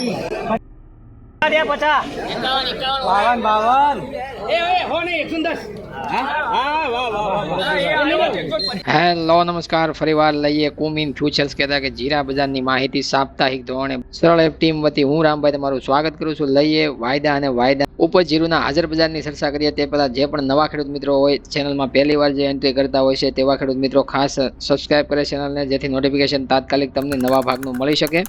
Hello નમસ્કાર, ફરીવાર લઈએ કુમીન ફ્યુચર્સ કહેતા કે જીરા બજારની માહિતી સાપ્તાહિક ધોરણે સરળ એપ ટીમ વતી હું રામભાઈ તમારું સ્વાગત કરું છું. લઈએ વાયદા અને વાયદા ઉપર જીરુના હાજર બજારની ચર્ચા કરીએ તે પહેલા જે પણ નવા ખેડૂત મિત્રો હોય ચેનલમાં પહેલી વાર જે એન્ટ્રી કરતા હોય છે તેવા ખેડૂત મિત્રો ખાસ સબસ્ક્રાઇબ કરે ચેનલને, જેથી નોટિફિકેશન તાત્કાલિક તમને નવા ભાગનું મળી શકે.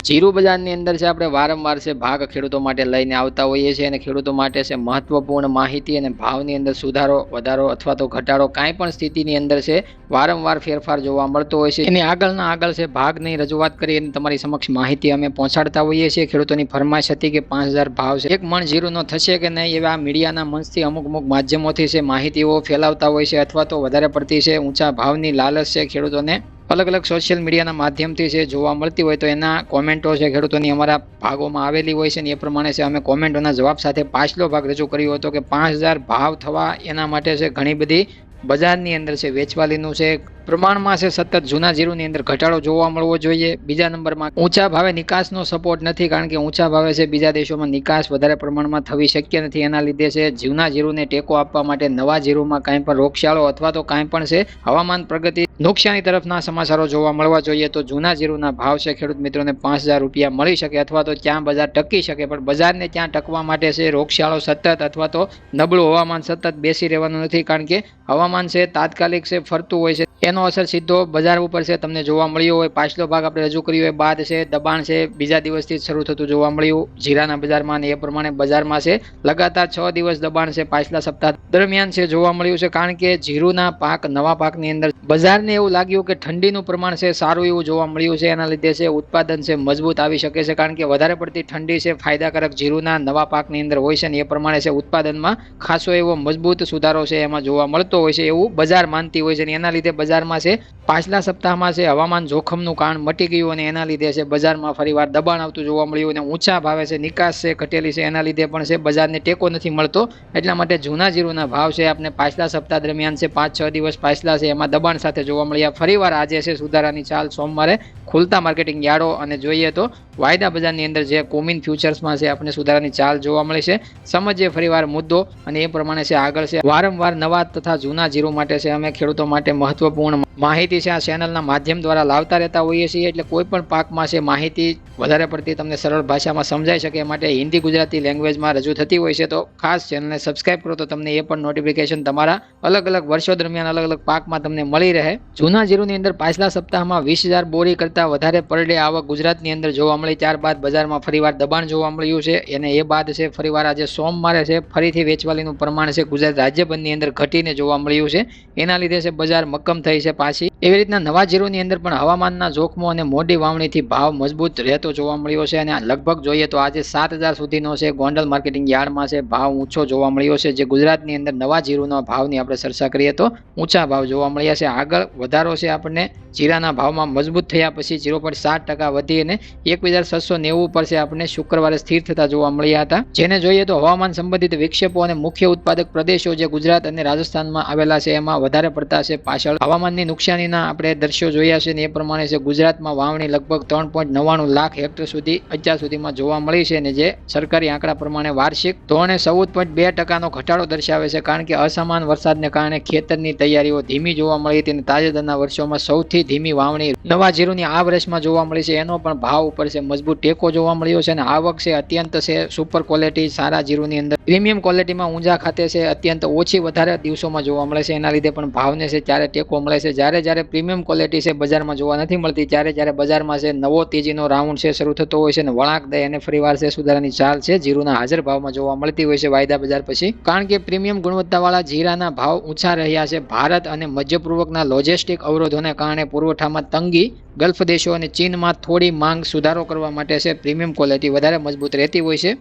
જીરું બજારની અંદર છે આપણે વારંવાર છે ભાગ ખેડૂતો માટે લઈને આવતા હોઈએ છીએ અને ખેડૂતો માટે છે મહત્વપૂર્ણ માહિતી અને ભાવની અંદર સુધારો, વધારો અથવા તો ઘટાડો કાંઈ પણ સ્થિતિની અંદર છે વારંવાર ફેરફાર જોવા મળતો હોય છે. એની આગળ છે ભાગની રજૂઆત કરી અને તમારી સમક્ષ માહિતી અમે પહોંચાડતા હોઈએ છીએ. ખેડૂતોની ફરમાઈશ હતી કે 5000 ભાવ છે, એક મણ જીરુંનો થશે કે નહીં એવા મીડિયાના મંચથી અમુક માધ્યમોથી છે માહિતીઓ ફેલાવતા હોય છે, અથવા તો વધારે પડતી છે ઊંચા ભાવની લાલચ છે ખેડૂતોને અલગ અલગ સોશિયલ મીડિયાના માધ્યમથી છે જોવા મળતી હોય તો એના કોમેન્ટો છે ખેડૂતોની અમારા ભાગોમાં આવેલી હોય છે ને એ પ્રમાણે છે અમે કોમેન્ટોના જવાબ સાથે પાછલો ભાગ રજૂ કર્યો હતો કે 5000 ભાવ થવા એના માટે છે ઘણી બધી બજારની અંદર છે વેચવાલીનું છે પ્રમાણમાં છે સતત જૂના જીરુની અંદર ઘટાડો જોવા મળવો જોઈએ. બીજા નંબરમાં ઊંચા ભાવે નિકાસનો સપોર્ટ નથી, કારણ કે ઊંચા ભાવે છે બીજા દેશોમાં નિકાસ વધારે પ્રમાણમાં થવી શક્ય નથી. એના લીધે છે જૂના જીરુને ટેકો આપવા માટે નવા જીરુમાં કાંઈ પણ રોગચાળો અથવા તો કાંઈ પણ છે હવામાન પ્રગતિ નુકસાની તરફના સમાચારો જોવા મળવા જોઈએ. તો જૂના જીરુના ભાવ છે ખેડૂત મિત્રોને 5000 રૂપિયા મળી શકે અથવા તો ત્યાં બજાર ટકી શકે, પણ બજારને ત્યાં ટકવા માટે છે રોગચાળો સતત અથવા તો નબળું હવામાન સતત બેસી રહેવાનું નથી, કારણ કે હવામાન છે તાત્કાલિક છે ફરતું હોય છે. એનો અસર સીધો બજાર ઉપર છે તમને જોવા મળ્યો હોય. પાછલો ભાગ આપણે રજૂ કર્યો હોય બાદ છે દબાણ છે બીજા દિવસથી શરૂ થતું જોવા મળ્યું જીરાના બજારમાં, અને એ પ્રમાણે બજારમાં છે લગાતાર 6 દિવસ દબાણ છે પાછલા સપ્તાહ દરમિયાન છે જોવા મળ્યું છે. કારણ કે જીરુના પાક નવા પાકની અંદર બજારને એવું લાગ્યું કે ઠંડીનું પ્રમાણ છે સારું એવું જોવા મળ્યું છે. એના લીધે છે ઉત્પાદન છે મજબૂત આવી શકે છે, કારણ કે વધારે પડતી ઠંડી છે ફાયદાકારક જીરુના નવા પાકની અંદર હોય છે ને એ પ્રમાણે છે ઉત્પાદનમાં ખાસો એવો મજબૂત સુધારો છે એમાં જોવા મળતો હોય છે એવું બજાર માનતી હોય છે. અને એના લીધે બજારમાં છે પાછલા સપ્તાહમાં છે હવામાન જોખમનું કારણ મટી ગયું અને એના લીધે છે બજારમાં ફરીવાર દબાણ આવતું જોવા મળ્યું અને ઊંચા ભાવે છે નિકાસ છે ઘટેલી છે, એના લીધે પણ છે બજારને ટેકો નથી મળતો. એટલા માટે જૂના જીરુના ભાવ છે આપણે પાછલા સપ્તાહ દરમિયાન છે 5-6 દિવસ પાછલા છે એમાં દબાણ સાથે જોવા મળ્યા. ફરીવાર આજે છે સુધારાની ચાલ સોમવારે ખુલતા માર્કેટિંગ યાર્ડો અને જોઈએ તો વાયદા બજારની અંદર જે કુમીન ફ્યુચર્સમાં છે આપણે સુધારાની ચાલ જોવા મળી છે. સમજીએ ફરીવાર મુદ્દો અને એ પ્રમાણે છે આગળ છે વારંવાર નવા તથા જૂના જીરું માટે છે અમે ખેડૂતો માટે મહત્વપૂર્ણ માહિતી છે આ ચેનલના માધ્યમ દ્વારા લાવતા રહેતા હોઈએ છીએ. એટલે કોઈ પણ પાકમાં છે માહિતી વધારે પડતી તમને સરળ ભાષામાં સમજાઈ શકે માટે હિન્દી ગુજરાતી લેંગ્વેજમાં રજૂ થતી હોય છે. તો ખાસ ચેનલને સબસ્ક્રાઇબ કરો તો તમને એ પણ નોટિફિકેશન તમારા અલગ અલગ વર્ષો દરમિયાન અલગ અલગ પાકમાં તમને મળી રહે. જૂના જીરુની અંદર પાછલા સપ્તાહમાં 20000 બોરી કરતાં વધારે પર ડે આવક ગુજરાતની અંદર જોવા મળી. ત્યારબાદ બજારમાં ફરીવાર દબાણ જોવા મળ્યું છે અને એ બાદ છે ફરીવાર આજે સોમવારે છે ફરીથી વેચવાલીનું પ્રમાણ છે ગુજરાત રાજ્યભરની અંદર ઘટીને જોવા મળ્યું છે. એના લીધે છે બજાર મક્કમ થઈ છે પાછી. એવી રીતના નવા જીરુની અંદર પણ હવામાનના જોખમો અને મોડી વાવણીથી ભાવ મજબૂત રહેતો જોવા મળ્યો છે અને લગભગ જોઈએ તો આજે 7000 સુધીનો છે ગોંડલ માર્કેટિંગ યાર્ડમાં છે ભાવ ઊંચો જોવા મળ્યો છે. જે ગુજરાતની અંદર નવા જીરુના ભાવની આપણે ચર્ચા કરીએ તો ઊંચા ભાવ જોવા મળ્યા છે. આગળ વધારો છે આપણને જીરાના ભાવમાં મજબૂત થયા પછી 0.7% વધી અને 1790 પર છે આપણને શુક્રવારે સ્થિર થતા જોવા મળ્યા હતા. જેને જોઈએ તો હવામાન સંબંધિત વિક્ષેપો અને મુખ્ય ઉત્પાદક પ્રદેશો જે ગુજરાત અને રાજસ્થાનમાં આવેલા છે એમાં વધારે પડતા છે પાછળ હવામાનની નુકસાનીના આપણે દ્રશ્યો જોયા છે ને એ પ્રમાણે છે ગુજરાતમાં વાવણી લગભગ 3.99 લાખ હેક્ટર સુધી અત્યાર સુધીમાં જોવા મળી છે અને જે સરકારી આંકડા પ્રમાણે વાર્ષિક ધોરણે 14.2%નો ઘટાડો દર્શાવે છે, કારણ કે અસમાન વરસાદને કારણે ખેતરની તૈયારીઓ ધીમી જોવા મળી હતી અને તાજેતરના વર્ષોમાં સૌથી ધીમી વાવણી નવા જીરુની આ વર્ષમાં જોવા મળી છે. એનો પણ ભાવ ઉપર છે મજબૂત ટેકો જોવા મળ્યો છે અને આવક છે અત્યંત છે સુપર ક્વોલિટી સારા જીરુની અંદર પ્રીમિયમ ક્વોલિટીમાં ઊંઝા ખાતે છે અત્યંત ઓછી વધારે દિવસોમાં જોવા મળે છે. એના લીધે પણ ભાવને છે ત્યારે ટેકો મળે છે. જ્યારે પ્રીમિયમ ક્વોલિટી છે બજારમાં જોવા નથી મળતી ત્યારે બજારમાં છે નવો તેજીનો રાઉન્ડ છે શરૂ થતો હોય છે અને વળાંક દે અને ફરીવાર છે સુધારાની ચાલ છે જીરુના હાજર ભાવમાં જોવા મળતી હોય છે વાયદા બજાર પછી, કારણ કે પ્રીમિયમ ગુણવત્તાવાળા જીરાના ભાવ ઊંચા રહ્યા છે. ભારત અને મધ્ય પૂર્વકના લોજિસ્ટિક અવરોધોને કારણે પુરવઠામાં તંગી, ગલ્ફ દેશો અને ચીનમાં થોડી માંગ સુધારો કરવા માટે છે પ્રીમિયમ ક્વોલિટી વધારે મજબૂત રહેતી હોય છે.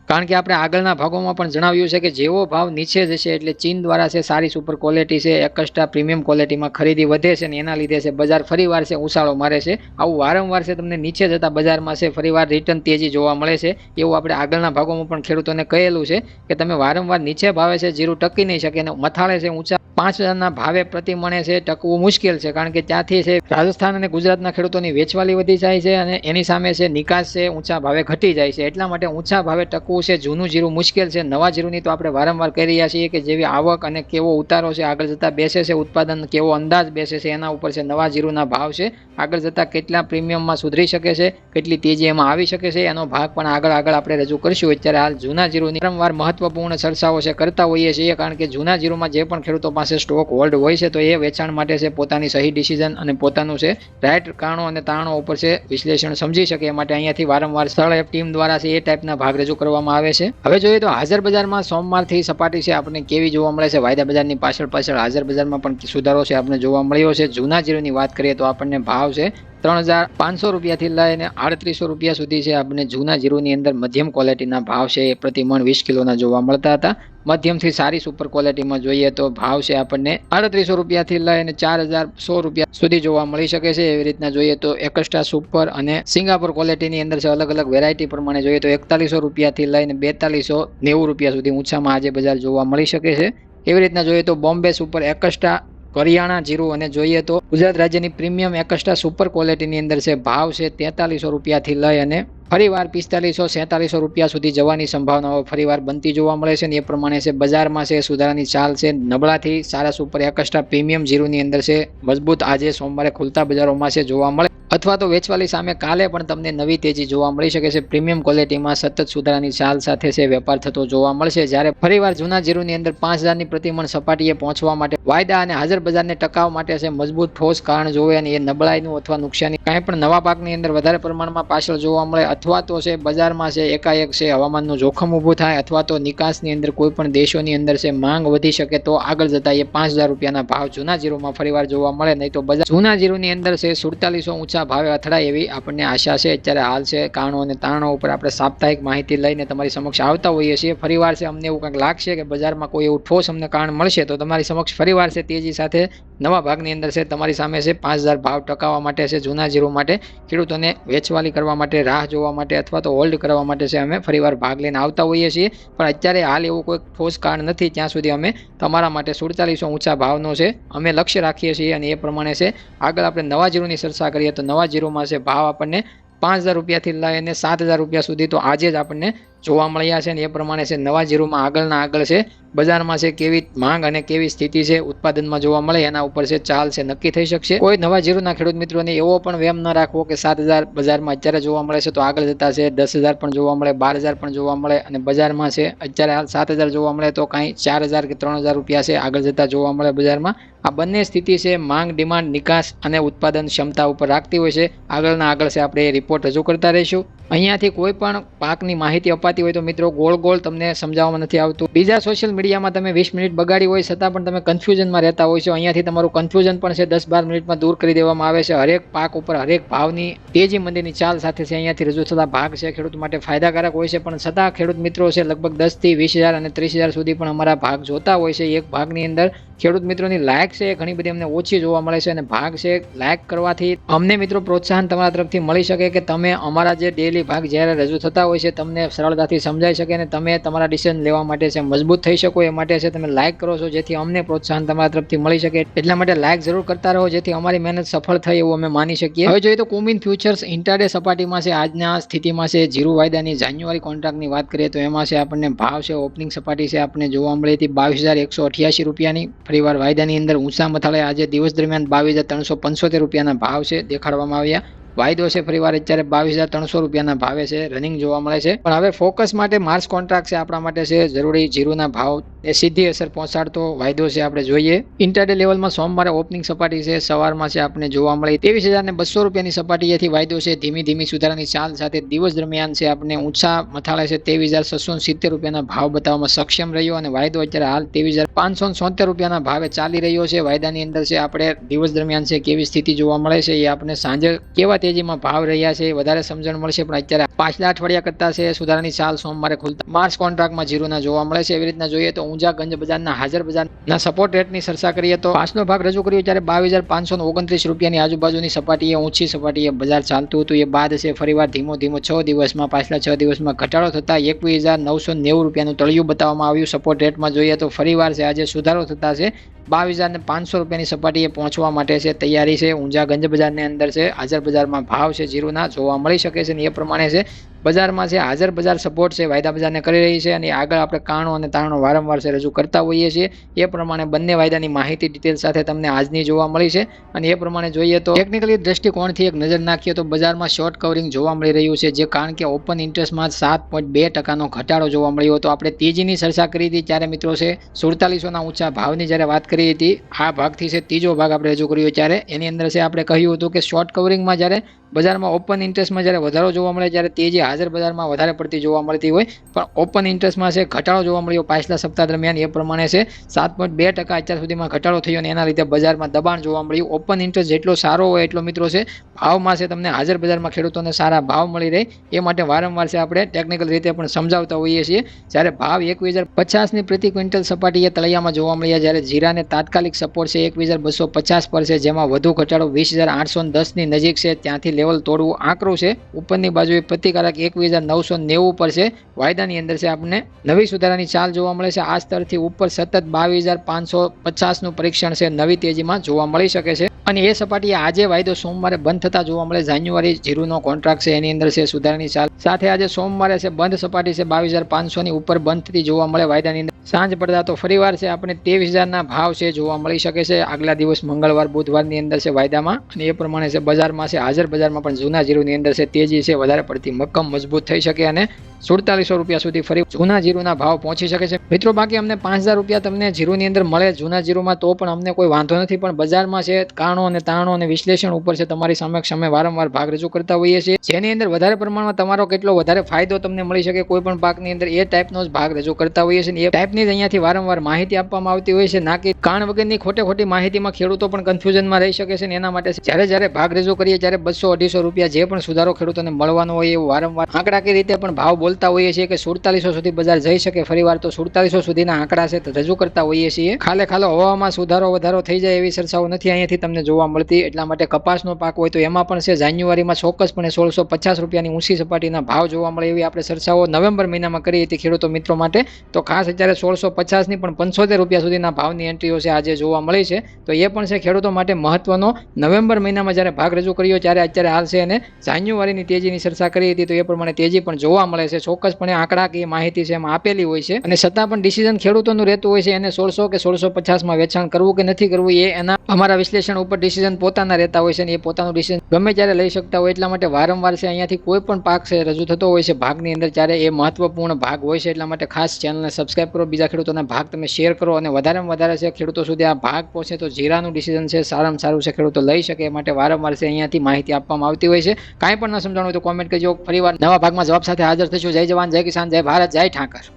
કારણ કે આપણે આગળના ભાગોમાં પણ જણાવ્યું છે કે જેવો ભાવ નીચે જશે એટલે ચીન દ્વારા છે સારી સુપર ક્વોલિટી છે એકસ્ટ્રા પ્રીમિયમ ક્વોલિટીમાં ખરીદી વધે છે અને એના લીધે છે બજાર ફરીવાર છે ઉછાળો મારે છે. આવું વારંવાર છે તમને નીચે જતા બજારમાં છે ફરીવાર રિટર્ન તેજી જોવા મળે છે. એવું આપણે આગળના ભાગોમાં પણ ખેડૂતોને કહેલું છે કે તમે વારંવાર નીચે ભાવે છે જીરું ટકી નહીં શકે અને મથાળે છે ઊંચા 5,000ના ભાવે પ્રતિ મણે છે ટકવું મુશ્કેલ છે, કારણ કે ત્યાંથી છે રાજસ્થાન અને ગુજરાતના ખેડૂતોની વેચવાલી વધી જાય છે અને એની સામે છે નિકાસ છે ઊંચા ભાવે ઘટી જાય છે. એટલા માટે ઊંચા ભાવે ટકવું છે જૂનું જીરું મુશ્કેલ છે. નવા જીરુંની તો આપણે વારંવાર કહી રહ્યા છીએ કે જેવી આવક અને કેવો ઉતારો છે આગળ જતા બેસે છે, ઉત્પાદન કેવો અંદાજ બેસે છે, એના ઉપર છે નવા જીરુંના ભાવ છે આગળ જતા કેટલા પ્રીમિયમમાં સુધરી શકે છે, કેટલી તેજી એમાં આવી શકે છે, એનો ભાગ પણ આગળ આપણે રજૂ કરશું. અત્યારે હાલ જૂના જીરુંની વારંવાર મહત્વપૂર્ણ ચર્ચાઓ છે કરતા હોઈએ છીએ, કારણ કે જૂના જીરુંમાં જે પણ ખેડૂતો પાસે સ્ટોક હોલ્ડ હોય છે તો એ વેચાણ માટે છે પોતાની સહી ડિસિઝન અને પોતાનું છે રાઈટ કારણો અને તારણો ઉપર છે વિશ્લેષણ સમજી શકે એ માટે અહીંયાથી વારંવાર સ્થળ ટીમ દ્વારા છે એ ટાઈપના ભાગ રજૂ કરવામાં આવે છે. હવે જોઈએ તો હાજર બજારમાં સોમવારથી સપાટી છે આપણને કેવી જોવા મળે છે. વાયદા બજારની પાછળ હાજર બજારમાં પણ સુધારો છે આપણને જોવા મળ્યો છે. જૂના જીરુંની વાત કરીએ તો આપણને ભાવ છે 3,500 રૂપિયાથી લઈને 3800 રૂપિયા સુધી છે આપણને જૂના જીરુંની અંદર મધ્યમ ક્વોલિટીના ભાવ છે એ પ્રતિ મણ 20 કિલોના જોવા મળતા હતા. મધ્યમથી સારી સુપર ક્વોલિટીમાં જોઈએ તો ભાવ છે આપણને 3800 રૂપિયાથી લઈને 4,100 રૂપિયા સુધી જોવા મળી શકે છે. એવી રીતના જોઈએ તો એક્સ્ટ્રા સુપર અને સિંગાપુર ક્વોલિટીની અંદર છે અલગ અલગ વેરાયટી પ્રમાણે જોઈએ તો 4100 રૂપિયાથી લઈને 4290 રૂપિયા સુધી ઊંચામાં આજે બજાર જોવા મળી શકે છે. એવી રીતના જોઈએ તો બોમ્બે સુપર એક્સ્ટ્રા કરિયાણા જીરું અને જોઈએ તો ગુજરાત રાજ્યની પ્રીમિયમ એક્સ્ટ્રા સુપર ક્વોલિટીની અંદર છે ભાવ છે 4300 રૂપિયાથી લઈ અને ફરીવાર 4500-4700 રૂપિયા સુધી જવાની સંભાવનાઓ ફરીવાર બનતી જોવા મળે છે. એ પ્રમાણે છે બજારમાં છે સુધારાની ચાલ છે. નબળાથી સારા સુપર એક્સ્ટ્રા પ્રીમિયમ જીરુંની અંદર છે મજબૂત આજે સોમવારે ખુલતા બજારોમાં છે જોવા મળે, અથવા તો વેચવાલી સામે કાલે પણ તમને નવી તેજી જોવા મળી શકે છે. પ્રીમિયમ ક્વોલિટીમાં સતત સુધારાની ચાલ સાથે છે વેપાર થતો જોવા મળશે. જ્યારે ફરીવાર જૂના જીરુંની અંદર 5,000ની પ્રતિમણ સપાટીએ પહોંચવા માટે વાયદા અને હાજર બજારને ટકાવવા માટે છે મજબૂત ઠોસ કારણ જોવે અને એ નબળાઈનું અથવા નુકસાની કાંઈ પણ નવા પાકની અંદર વધારે પ્રમાણમાં પાછળ જોવા મળે, અથવા તો છે બજારમાં છે એકાએક છે હવામાનનું જોખમ ઊભું થાય, અથવા તો નિકાસની અંદર કોઈ પણ દેશોની અંદર છે માંગ વધી શકે તો આગળ જતા એ 5,000 રૂપિયાના ભાવ જૂના જીરુંમાં ફરીવાર જોવા મળે. નહીં તો બજાર જૂના જીરુંની અંદર છે 4700 ઊંચા ભાવે અથડાય એવી આપણને આશા છે. અત્યારે હાલ છે કારણો અને તારણો ઉપર આપણે સાપ્તાહિક માહિતી લઈને તમારી સમક્ષ આવતા હોઈએ છીએ. ફરીવાર છે અમને એવું કંઈક લાગશે કે બજારમાં કોઈ એવું ઠોસ અમને કારણ મળશે તો તમારી સમક્ષ ફરીવાર છે તેજી સાથે નવા ભાગની અંદર છે તમારી સામે છે 5,000 ભાવ ટકાવવા માટે છે જૂના જીરું માટે ખેડૂતોને વેચવાલી કરવા માટે, રાહ જોવા માટે અથવા તો હોલ્ડ કરવા માટે છે અમે ફરીવાર ભાગ લઈને આવતા હોઈએ છીએ. પણ અત્યારે હાલ એવું કોઈ ઠોસ કારણ નથી, ત્યાં સુધી અમે તમારા માટે 4700 ઊંચા ભાવનો છે અમે લક્ષ્ય રાખીએ છીએ. અને એ પ્રમાણે છે આગળ આપણે નવા જીરુંની ચર્ચા કરીએ તો નવા જીરુંમાં છે ભાવ આપણને 5,000 રૂપિયાથી લઈને 7,000 રૂપિયા સુધી તો આજે જ આપણને જોવા મળ્યા છે. અને એ પ્રમાણે છે નવા જીરુંમાં આગળ છે બજારમાં છે કેવી માંગ અને કેવી સ્થિતિ છે ઉત્પાદનમાં જોવા મળે એના ઉપર છે ચાલ છે નક્કી થઈ શકશે. કોઈ નવા જીરુંના ખેડૂત મિત્રોને એવો પણ વેમ ન રાખવો કે 7,000 બજારમાં અત્યારે જોવા મળે છે તો આગળ જતા છે 10,000 પણ જોવા મળે, 12,000 પણ જોવા મળે, અને બજારમાં છે અત્યારે હાલ 7,000 જોવા મળે તો કાંઈ 4,000 કે 3,000 રૂપિયા છે આગળ જતા જોવા મળે બજારમાં. આ બંને સ્થિતિ છે માંગ, ડિમાન્ડ, નિકાસ અને ઉત્પાદન ક્ષમતા ઉપર રાખતી હોય છે. આગળ છે આપણે રિપોર્ટ રજૂ કરતા રહીશું. અહીંયાથી કોઈ પણ પાકની માહિતી અપાતી હોય તો મિત્રો ગોળ તમને સમજાવવામાં નથી આવતું. બીજા સોશિયલ મીડિયામાં તમે 20 મિનિટ બગાડી હોય છતાં પણ તમે કન્ફ્યુઝનમાં રહેતા હોય છો. અહીંયાથી તમારું કન્ફ્યુઝન પણ છે 10-12 મિનિટમાં દૂર કરી દેવામાં આવે છે. હરેક પાક ઉપર હરેક ભાવની તેજી મંદીની ચાલ સાથે છે અહીંયાથી રજૂ થતા ભાગ છે ખેડૂત માટે ફાયદાકારક હોય છે. પણ છતાં ખેડૂત મિત્રો છે લગભગ 10,000 થી 20,000 અને 30,000 સુધી પણ અમારા ભાગ જોતા હોય છે. એક ભાગની અંદર ખેડૂત મિત્રોની લાયક છે ઘણી બધી અમને ઓછી જોવા મળે છે, અને ભાગ છે લાયક કરવાથી અમને મિત્રો પ્રોત્સાહન તમારા તરફથી મળી શકે કે તમે અમારા જે ડેલી ભાગ જ્યારે રજૂ થતા હોય છે તમને સરળતાથી સમજાઈ શકે અને તમે તમારા ડિસિઝન લેવા માટે છે મજબૂત થઈ શકો એ માટે છે તમે લાઇક કરો છો, જેથી અમને પ્રોત્સાહન તમારા તરફથી મળી શકે. એટલા માટે લાઇક જરૂર કરતા રહો જેથી અમારી મહેનત સફળ થાય એવું અમે માની શકીએ. હવે જોઈએ તો કુમિન ફ્યુચર્સ ઇન્ટરડે સપાટીમાં છે આજના સ્થિતિમાં છે જીરું વાયદાની જાન્યુઆરી કોન્ટ્રાક્ટની વાત કરીએ તો એમાં છે આપણને ભાવ છે ઓપનિંગ સપાટી છે આપણને જોવા મળી હતી 22,188 રૂપિયાની. ફરીવાર વાયદાની અંદર ઊંચા મથાળે આજે દિવસ દરમિયાન 22,375 રૂપિયાના ભાવ છે દેખાડવામાં આવ્યા. વાયદો છે ફરીવાર અત્યારે 22,300 રૂપિયાના ભાવે છે રનિંગ જોવા મળે છે. પણ હવે ફોકસ માટે માર્ચ કોન્ટ્રાક્ટ છે આપણા માટે છે જરૂરી જીરુના ભાવ એ સીધી અસર પહોંચાડતો વાયદો છે આપણે જોઈએ. ઇન્ટરડે લેવલમાં સોમવારે ઓપનિંગ સપાટી છે સવારમાં છે આપણે જોવા મળી 23,200 રૂપિયાની સપાટીએથી વાયદો છે ધીમી સુધારાની ચાલ સાથે દિવસ દરમિયાન છે આપણે ઊંચા મથાળે છે 23,670 રૂપિયાના ભાવ બતાવવામાં સક્ષમ રહ્યો, અને વાયદો અત્યારે હાલ 23,570 રૂપિયાના ભાવે ચાલી રહ્યો છે. વાયદાની અંદર છે આપણે દિવસ દરમિયાન છે કેવી સ્થિતિ જોવા મળે છે એ આપણે સાંજે કેવા તેજીમાં ભાવ રહ્યા છે વધારે સમજણ મળશે. પણ અત્યારે પાછલા અઠવાડિયા કરતા છે સુધારાની ચાલ સોમવારે ખુલતા માર્ચ કોન્ટ્રાક્ટમાં જીરુના જોવા મળે છે. એવી રીતના જોઈએ તો ઊંઝા ગંજ બજારના હાજર બજારના સપોર્ટ રેટની ચર્ચા કરીએ તો 5નો ભાગ રજૂ કર્યો ત્યારે 22,529 રૂપિયાની આજુબાજુની સપાટીએ ઊંચી સપાટીએ બજાર ચાલતું હતું. એ બાદ છે ફરીવાર ધીમો 6 દિવસમાં પાછલા 6 દિવસમાં ઘટાડો થતા 21,990 રૂપિયાનું તળિયું બતાવવામાં આવ્યું. સપોર્ટ રેટમાં જોઈએ તો ફરીવાર છે આજે સુધારો થતા છે 22,500 રૂપિયાની સપાટીએ પહોંચવા માટે છે તૈયારી છે. ઊંઝા ગંજ બજારની અંદર છે હાજર બજારમાં ભાવ છે જીરુના જોવા મળી શકે છે અને એ પ્રમાણે છે બજારમાં છે હાજર બજાર સપોર્ટ છે વાયદા બજારને કરી રહી છે અને આગળ આપણે કારણો અને તારણો વારંવાર છે રજૂ કરતા હોઈએ છીએ. એ પ્રમાણે બંને વાયદાની માહિતી ડિટેલ સાથે તમને આજની જોવા મળી છે અને એ પ્રમાણે જોઈએ તો ટેકનિકલી દ્રષ્ટિકોણથી એક નજર નાખીએ તો બજારમાં શોર્ટ કવરિંગ જોવા મળી રહ્યું છે, જે કારણ કે ઓપન ઇન્ટરેસ્ટમાં 7.2% ઘટાડો જોવા મળ્યો હતો. આપણે તેજીની ચર્ચા કરી હતી ત્યારે મિત્રો છે 4700ના ઊંચા ભાવની જ્યારે વાત કરી હતી, આ ભાગથી છે ત્રીજો ભાગ આપણે રજૂ કર્યો ત્યારે એની અંદર છે આપણે કહ્યું હતું કે શોર્ટ કવરિંગમાં જ્યારે બજારમાં ઓપન ઇન્ટરેસ્ટમાં જ્યારે વધારો જોવા મળે ત્યારે તેજી હાજર બજારમાં વધારે પડતી જોવા મળતી હોય, પણ ઓપન ઇન્ટરેસ્ટમાં છે ઘટાડો જોવા મળ્યો પાછલા સપ્તાહ દરમિયાન. એ પ્રમાણે છે 7.2% અત્યાર સુધીમાં ઘટાડો થયો અને એના લીધે બજારમાં દબાણ જોવા મળ્યું. ઓપન ઇન્ટરેસ્ટ જેટલો સારો હોય એટલો મિત્રો છે ભાવમાં છે તમને હાજર બજારમાં ખેડૂતોને સારા ભાવ મળી રહે એ માટે વારંવાર છે આપણે ટેકનિકલ રીતે પણ સમજાવતા હોઈએ છીએ. જ્યારે ભાવ 21,050ની પ્રતિ ક્વિન્ટલ સપાટીએ તળિયામાં જોવા મળ્યા, જ્યારે જીરાને તાત્કાલિક સપોર્ટ છે 21,250 પર છે, જેમાં વધુ ઘટાડો 20,810ની નજીક છે ત્યાંથી લેવલ તોડવું આકરું છે. ઉપરની બાજુએ પ્રતિકારક 21,990 પર છે. વાયદાની અંદર છે આપણને નવી સુધારાની ચાલ જોવા મળે છે. આ સ્તરથી ઉપર સતત 22,550નું પરીક્ષણ છે નવી તેજીમાં જોવા મળી શકે છે અને એ સપાટીએ આજે વાયદો સોમવારે બંધ થતા જોવા મળે. જાન્યુઆરી જીરુનો કોન્ટ્રાક્ટ છે એની અંદર છે સુધારાની ચાલ સાથે આજે સોમવારે છે બંધ સપાટી છે 22,500ની ઉપર બંધ થતી જોવા મળે. વાયદાની અંદર સાંજ પડતા તો ફરીવાર છે આપણે 23,000ના ભાવ છે જોવા મળી શકે છે. આગલા દિવસ મંગળવાર બુધવારની અંદર છે વાયદામાં અને એ પ્રમાણે છે બજારમાં છે હાજર બજારમાં પણ જૂના જીરુની અંદર છે તેજી છે વધારે પડતી મક્કમ મજબૂત થઈ શકે અને 4700 રૂપિયા સુધી ફરી જૂના જીરુના ભાવ પહોંચી શકે છે. મિત્રો બાકી અમને 5,000 રૂપિયા તમને જીરુની અંદર મળે જૂના જીરુમાં તો પણ અમને કોઈ વાંધો નથી, પણ બજારમાં છે કારણો અને તારણો અને વિશ્લેષણ ઉપર છે તમારી સમક્ષ અમે વારંવાર ભાગ રજૂ કરતા હોઈએ છીએ, જેની અંદર વધારે પ્રમાણમાં તમારો કેટલો વધારે ફાયદો તમને મળી શકે કોઈ પણ પાકની અંદર એ ટાઈપનો જ ભાગ રજૂ કરતા હોઈએ છીએ. એ ટાઈપની જ અહીંયાથી વારંવાર માહિતી આપવામાં આવતી હોય છે, ના કે કારણ વગરની ખોટી માહિતીમાં ખેડૂતો પણ કન્ફ્યુઝનમાં રહી શકે છે અને એના માટે જ્યારે ભાગ રજૂ કરીએ ત્યારે 200-250 રૂપિયા જે પણ સુધારો ખેડૂતોને મળવાનો હોય એવું વારંવાર આંકડાકીય રીતે પણ ભાવ બોલતા હોઈએ છીએ કે 4700 સુધી બજાર જઈ શકે. ફરીવાર તો 4700 સુધીના આંકડા છે રજૂ કરતા હોઈએ છીએ. ખાલો હવામાં સુધારો વધારો થઈ જાય એવી ચર્ચાઓ નથી અહીંયાથી તમને જોવા મળતી. એટલા માટે કપાસનો પાક હોય તો એમાં પણ છે જાન્યુઆરીમાં ચોક્કસપણે 1650 રૂપિયાની ઊંચી સપાટીના ભાવ જોવા મળે એવી આપણે ચર્ચાઓ નવેમ્બર મહિનામાં કરી હતી ખેડૂતો મિત્રો માટે. તો ખાસ અત્યારે 1650ની પણ 75 રૂપિયા સુધીના ભાવની એન્ટ્રીઓ છે આજે જોવા મળી છે. તો એ પણ છે ખેડૂતો માટે મહત્વનો. નવેમ્બર મહિનામાં જ્યારે ભાગ રજૂ કર્યો ત્યારે અત્યારે હાલ છે અને જાન્યુઆરીની તેજીની ચર્ચા કરી હતી તો એ પ્રમાણે તેજી પણ જોવા મળે છે. ચોક્કસપણે આંકડાકીય માહિતી છે એમાં આપેલી હોય છે અને છતાં પણ ડિસિઝન ખેડૂતોનું રહેતું હોય છે એને 1600 કે 1650માં વેચાણ કરવું કે નથી કરવું એ એના અમારા વિશ્લેષણ ઉપર ડિસિઝન પોતાના રહેતા હોય છે અને એ પોતાનું ડિસિઝન ગમે ત્યારે લઈ શકતા હોય. એટલા માટે વારંવાર છે અહીંયાથી કોઈ પણ પાક છે રજૂ થતો હોય છે ભાગની અંદર ત્યારે એ મહત્વપૂર્ણ ભાગ હોય છે. એટલા માટે ખાસ ચેનલને સબસ્ક્રાઇબ કરો, બીજા ખેડૂતોના ભાગ તમે શેર કરો અને વધારેમાં વધારે છે ખેડૂતો સુધી આ ભાગ પહોંચે તો જીરાનું ડિસિઝન છે સારામાં સારું છે ખેડૂતો લઈ શકે. એ માટે વારંવાર છે અહીંયાથી માહિતી આપવામાં આવતી હોય છે. કાંઈ પણ ન સમજાણું હોય તો કોમેન્ટ કરજો. ફરીવાર નવા ભાગમાં જવાબ સાથે હાજર થઈશું. જય જવાન, જય કિસાન, જય ભારત, જય ઠાકર.